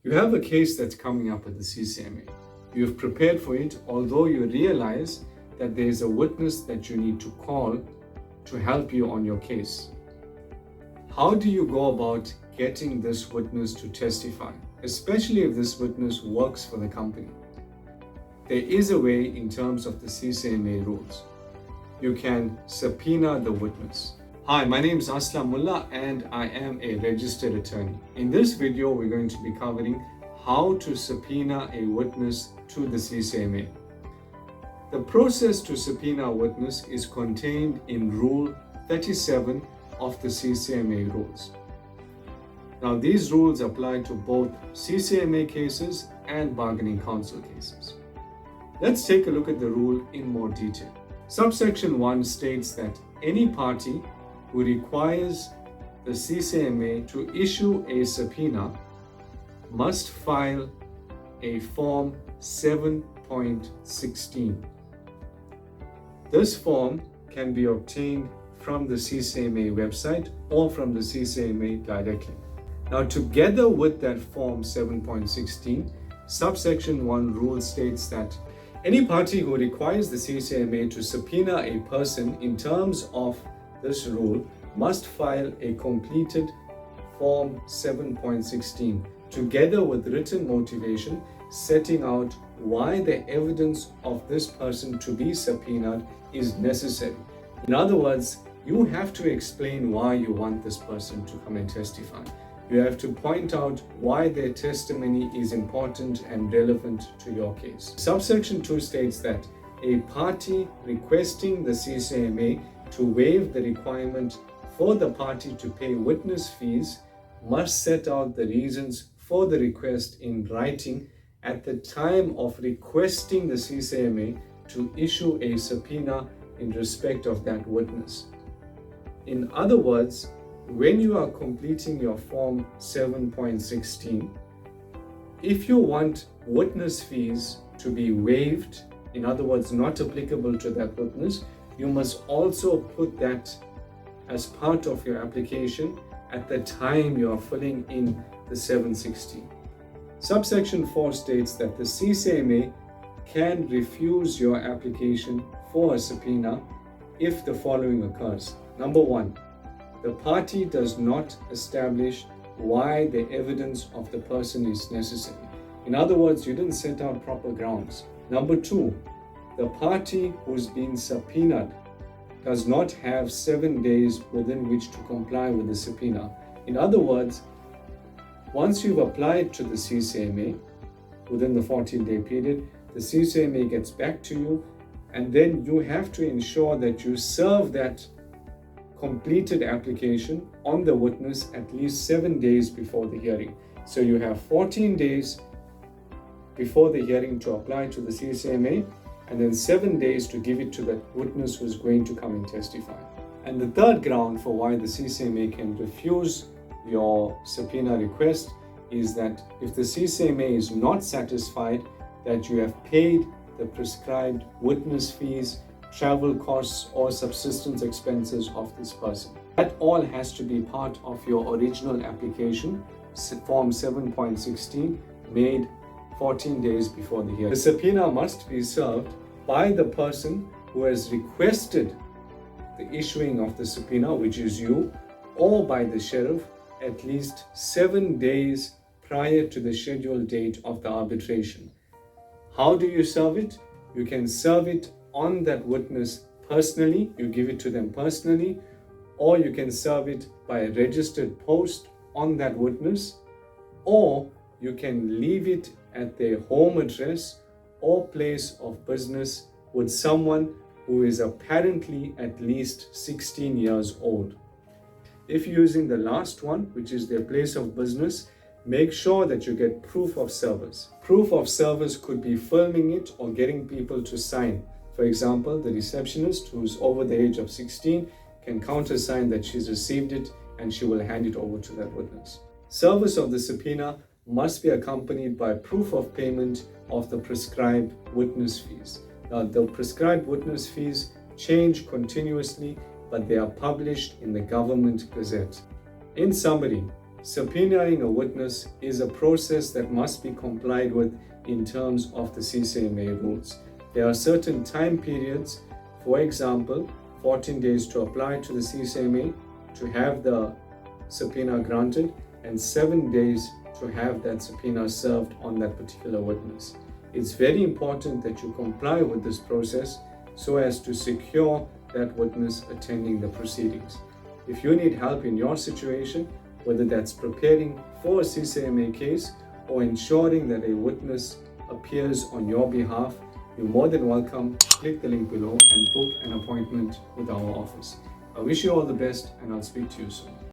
You have a case that's coming up at the CCMA. You have prepared for it, although you realize that there is a witness that you need to call to help you on your case. How do you go about getting this witness to testify, especially if this witness works for the company? There is a way in terms of the Ccma rules. You can subpoena the witness. Hi, my name is Aslam Mullah and I am a registered attorney. In this video, we're going to be covering how to subpoena a witness to the Ccma. The process to subpoena a witness is contained in Rule 37 of the Ccma rules. Now, these rules apply to both Ccma cases and bargaining council cases. Let's take a look at the rule in more detail. Subsection 1 states that any party who requires the Ccma to issue a subpoena must file a Form 7.16. This form can be obtained from the Ccma website or from the Ccma directly. Now, together with that Form 7.16, subsection 1 rule states that any party who requires the Ccma to subpoena a person in terms of this rule must file a completed Form 7.16 together with written motivation setting out why the evidence of this person to be subpoenaed is necessary. In other words, you have to explain why you want this person to come and testify. You have to point out why their testimony is important and relevant to your case. Subsection 2 states that a party requesting the Ccma to waive the requirement for the party to pay witness fees must set out the reasons for the request in writing at the time of requesting the Ccma to issue a subpoena in respect of that witness. In other words, when you are completing your Form 7.16, if you want witness fees to be waived, in other words, not applicable to that witness, you must also put that as part of your application at the time you are filling in the 716. Subsection 4 states that the Ccma can refuse your application for a subpoena if the following occurs. Number 1, the party does not establish why the evidence of the person is necessary. In other words, you didn't set out proper grounds. Number 2, the party who's been subpoenaed does not have 7 days within which to comply with the subpoena. In other words, once you've applied to the Ccma within the 14-day period, the Ccma gets back to you, and then you have to ensure that you serve that completed application on the witness at least 7 days before the hearing. So you have 14 days before the hearing to apply to the Ccma, and then 7 days to give it to that witness who's going to come and testify. And the third ground for why the Ccma can refuse your subpoena request is that if the Ccma is not satisfied that you have paid the prescribed witness fees, travel costs, or subsistence expenses of this person. That all has to be part of your original application, Form 7.16, made 14 days before the hearing. The subpoena must be served by the person who has requested the issuing of the subpoena, which is you, or by the sheriff at least 7 days prior to the scheduled date of the arbitration. How do you serve it? You can serve it on that witness personally, you give it to them personally, or you can serve it by a registered post on that witness, or you can leave it at their home address or place of business with someone who is apparently at least 16 years old. If you're using the last one, which is their place of business, make sure that you get proof of service. Proof of service could be filming it or getting people to sign. For example, the receptionist who's over the age of 16 can countersign that she's received it and she will hand it over to that witness. Service of the subpoena must be accompanied by proof of payment of the prescribed witness fees. Now, the prescribed witness fees change continuously, but they are published in the Government Gazette. In summary, Subpoenaing a witness is a process that must be complied with in terms of the Ccma rules. There are certain time periods, for example, 14 days to apply to the Ccma to have the subpoena granted, and 7 days to have that subpoena served on that particular witness. It's very important that you comply with this process so as to secure that witness attending the proceedings. If you need help in your situation, whether that's preparing for a Ccma case or ensuring that a witness appears on your behalf, you're more than welcome. Click the link below and book an appointment with our office. I wish you all the best, and I'll speak to you soon.